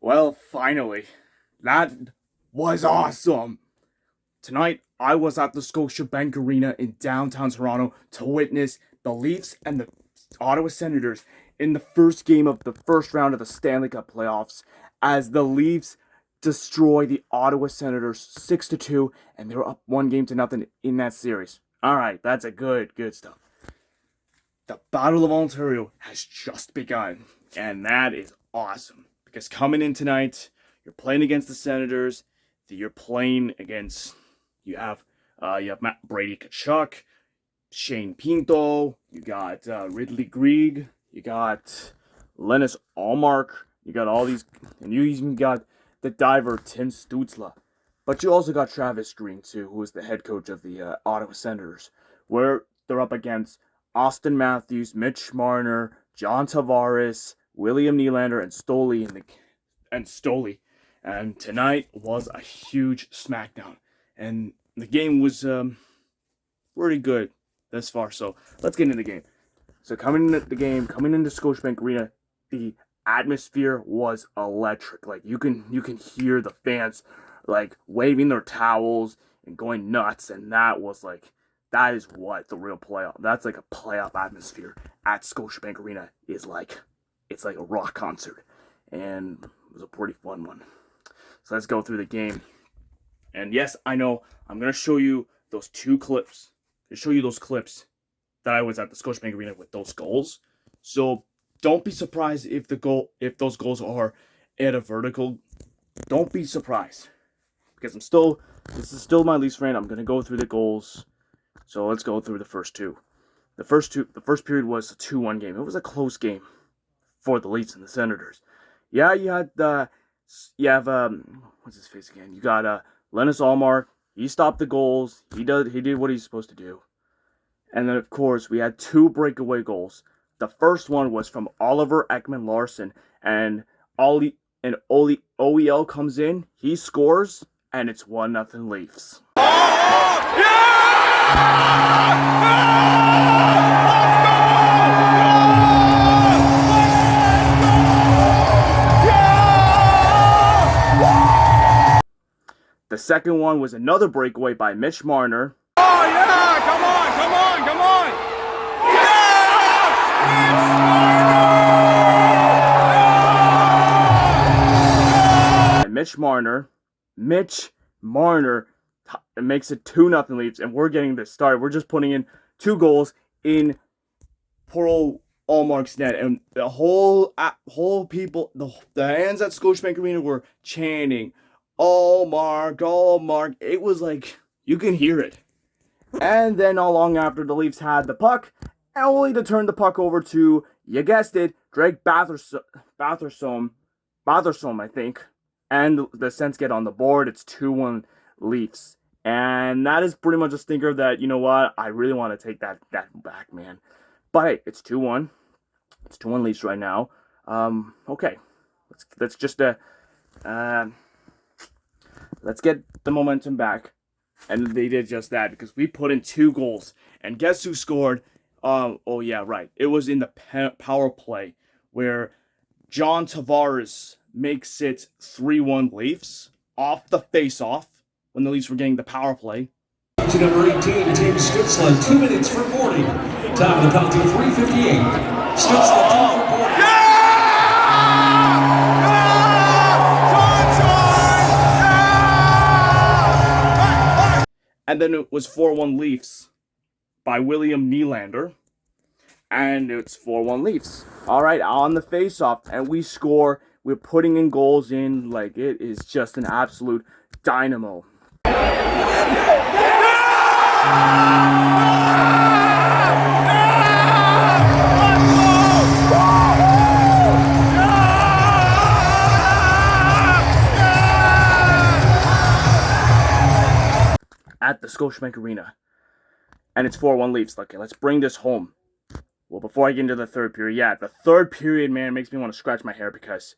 Well, finally. That was awesome. Tonight, I was at the Scotiabank Arena in downtown Toronto to witness the Leafs and the Ottawa Senators in the first game of the first round of the Stanley Cup playoffs as the Leafs destroy the Ottawa Senators 6-2, and they were up 1-0 in that series. Alright, that's a good stuff. The Battle of Ontario has just begun, and that is awesome. Because coming in tonight, you're playing against the Senators. You're playing against you have Matt Brady Tkachuk, Shane Pinto. You got Ridley Greig. You got Linus Allmark. You got all these, and you even got the diver Tim Stützle. But you also got Travis Green too, who is the head coach of the Ottawa Senators, where they're up against Austin Matthews, Mitch Marner, John Tavares, William Nylander, and Stoli. And tonight was a huge smackdown. And the game was pretty good thus far. So let's get into the game. So coming into Scotiabank Arena, the atmosphere was electric. Like you can hear the fans like waving their towels and going nuts. And that is what the real playoff. That's like a playoff atmosphere at Scotiabank Arena is like. It's like a rock concert. And it was a pretty fun one. So let's go through the game. And yes, I know I'm going to show you those two clips. To show you those clips that I was at the Scotiabank Arena with those goals. So don't be surprised if those goals are at a vertical. Don't be surprised. Because this is still my Leafs rant. I'm going to go through the goals. So let's go through the first two. The first period was a 2-1 game. It was a close game for the Leafs and the Senators. Yeah, you have what's his face again? You got Linus Allmark. He stopped the goals. He did what he's supposed to do. And then of course we had two breakaway goals. The first one was from Oliver Ekman-Larsson, and OEL comes in, he scores, and it's 1-0 Leafs. The second one was another breakaway by Mitch Marner. Oh yeah! Come on! Yeah! And Mitch Marner makes it 2-0 Leafs, and we're getting this started. We're just putting in two goals in poor old Allmark's net, and the whole people, the fans at Scotiabank Arena were chanting, Allmark. It was like, you can hear it. And then not long after, the Leafs had the puck, only to turn the puck over to, you guessed it, Drake Batherstone, I think. And the Sens get on the board. It's 2-1 Leafs. And that is pretty much a stinker that, you know what, I really want to take that back, man. But hey, it's 2-1. It's 2-1 Leafs right now. Okay. Let's just let's get the momentum back. And they did just that because we put in two goals. And guess who scored? Oh yeah, right. It was in the power play where John Tavares makes it 3-1 Leafs off the face-off when the Leafs were getting the power play. To number 18, Tim Stützle, 2 minutes for 40. Time of the penalty, 3:58. Stützle, 2 for 40. And then it was 4-1 Leafs by William Nylander. And it's 4-1 Leafs. All right, on the face-off. And we score. We're putting in goals in. Like, it is just an absolute dynamo. At the Scotiabank Arena. And it's 4-1 Leafs. Okay, let's bring this home. Well, before I get into the third period, the third period, man, makes me want to scratch my hair because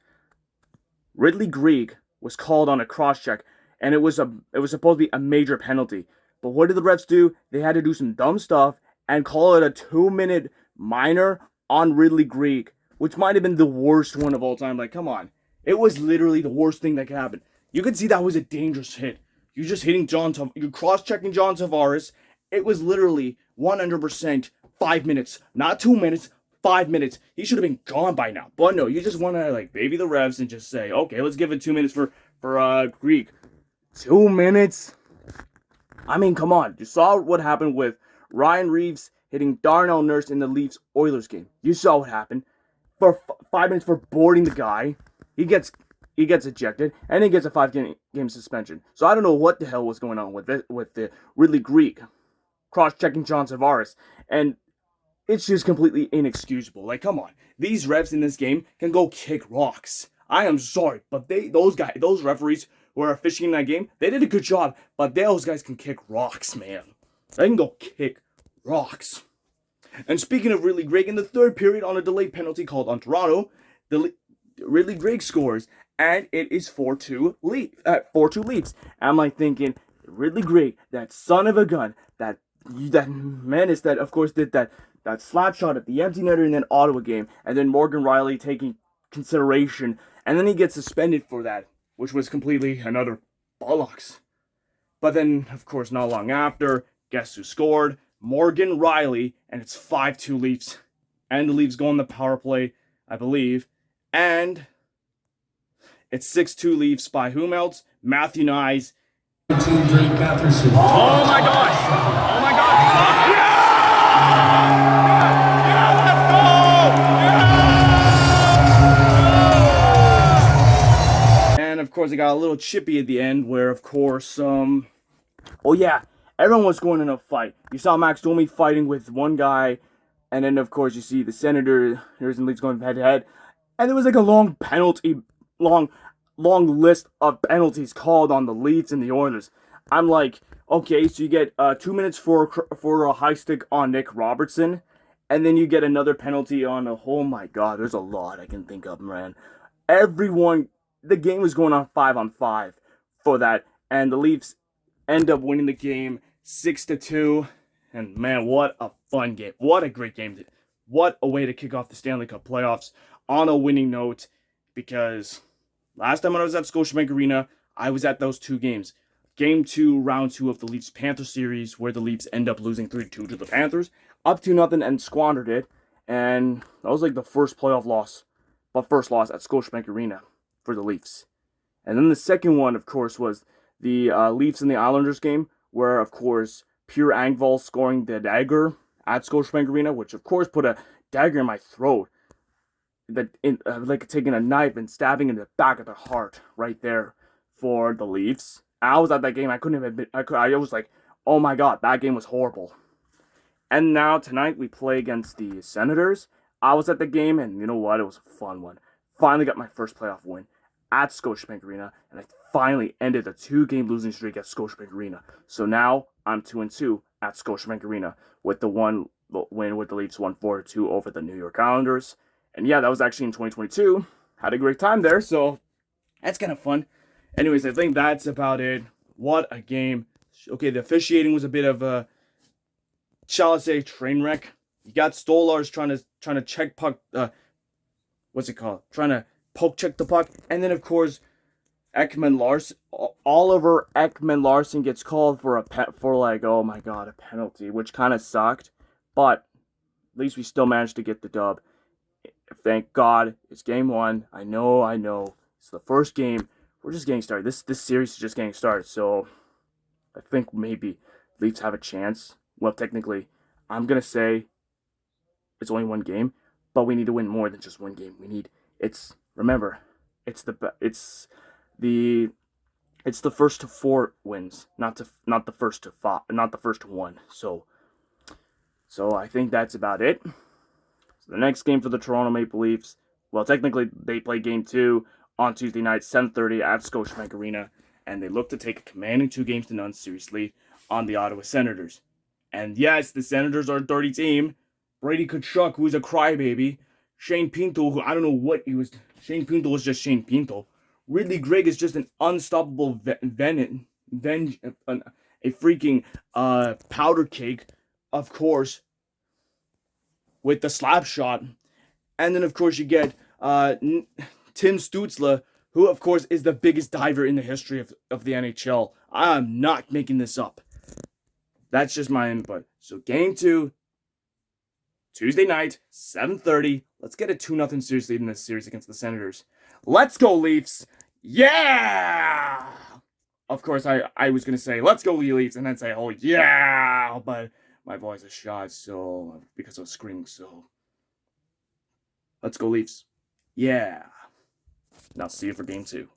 Ridley Greig was called on a cross-check, and it was supposed to be a major penalty. But what did the refs do? They had to do some dumb stuff and call it a 2-minute minor on Ridley Greig, which might have been the worst one of all time. Like, come on. It was literally the worst thing that could happen. You could see that was a dangerous hit. You're just hitting you're cross-checking John Tavares. It was literally 100% 5 minutes, not 2 minutes, 5 minutes. He should have been gone by now. But no, you just want to like baby the refs and just say, okay, let's give it 2 minutes for Greek. 2 minutes? I mean, come on. You saw what happened with Ryan Reeves hitting Darnell Nurse in the Leafs Oilers game. You saw what happened. For 5 minutes for boarding the guy, he gets ejected, and he gets a 5-game suspension. So I don't know what the hell was going on with the Ridley Greek cross-checking John Tavares, and it's just completely inexcusable. Like, come on, these refs in this game can go kick rocks. I am sorry, but those referees who are officiating that game, they did a good job, but those guys can kick rocks, man. They can go kick rocks. And speaking of Ridley Greig, in the third period on a delayed penalty called on Toronto, Ridley Greig scores, and it is 4-2 Leafs. I'm like thinking, Ridley Greig, that son of a gun, that menace that of course did that slap shot at the empty netter in that Ottawa game, and then Morgan Rielly taking consideration, and then he gets suspended for that, which was completely another bollocks. But then, of course, not long after, guess who scored? Morgan Rielly, and it's 5-2 Leafs. And the Leafs go on the power play, I believe. And it's 6-2 Leafs by whom else? Matthew Nyes. Oh my gosh! Oh my gosh! Yeah! Let's go! And of course, it got a little chippy at the end, where of course, oh yeah, everyone was going in a fight. You saw Max Domi fighting with one guy, and then of course you see the Senators and Leafs going head to head, and there was like a long list of penalties called on the Leafs and the Oilers. I'm like, okay, so you get 2 minutes for a high stick on Nick Robertson, and then you get another penalty on oh my god, there's a lot I can think of, man. The game was going on 5-on-5 for that, and the Leafs end up winning the game 6-2. And man, what a fun game. What a great game. What a way to kick off the Stanley Cup playoffs on a winning note, because last time I was at Scotiabank Arena, I was at those two games. Game 2, round 2 of the Leafs-Panthers series, where the Leafs end up losing 3-2 to the Panthers, up 2-0 and squandered it. And that was like the first loss at Scotiabank Arena for the Leafs. And then the second one, of course, was the Leafs and the Islanders game, where, of course, Pierre Engvall scoring the dagger at Scotiabank Arena, which, of course, put a dagger in my throat. Like taking a knife and stabbing in the back of the heart right there for the Leafs. I was at that game. I couldn't have been. I was like, oh my god, that game was horrible. And now tonight we play against the Senators. I was at the game, and you know what? It was a fun one. Finally got my first playoff win at Scotiabank Arena, and I finally ended a 2-game losing streak at Scotiabank Arena. So now I'm 2-2 at Scotiabank Arena with the one win with the Leafs 1-4-2 over the New York Islanders. And yeah, that was actually in 2022. Had a great time there, so that's kind of fun. Anyways, I think that's about it. What a game. Okay, the officiating was a bit of a, shall I say, train wreck. You got Stolars trying to check puck, what's it called? Trying to poke check the puck. And then, of course, Oliver Ekman-Larsson gets called for oh my god, a penalty, which kind of sucked. But at least we still managed to get the dub. Thank God, it's game 1. I know. It's the first game. We're just getting started. This series is just getting started. So I think maybe Leafs have a chance. Well, technically, I'm gonna say it's only one game, but we need to win more than just one game. Remember, it's the first to 4 wins, not the first to 5, not the first to 1. So I think that's about it. So the next game for the Toronto Maple Leafs, well, technically they play game 2 on Tuesday night, 7:30 at Scotiabank Arena, and they look to take a commanding 2-0 series lead on the Ottawa Senators. And yes, the Senators are a dirty team. Brady Tkachuk, who's a crybaby. Shane Pinto, who I don't know what he was. Shane Pinto was just Shane Pinto. Ridley Greig is just an unstoppable a freaking powder cake, of course, with the slap shot. And then, of course, you get Tim Stützle, who of course is the biggest diver in the history of the NHL. I'm not making this up. That's just my input. So game 2, Tuesday night, 7:30. Let's get a 2-0 series lead in this series against the Senators. Let's go, Leafs! Yeah! Of course, I was going to say, let's go, Leafs, and then say, oh, yeah! But my voice is shot, so, because I was screaming, so. Let's go, Leafs. Yeah. Now, see you for game 2.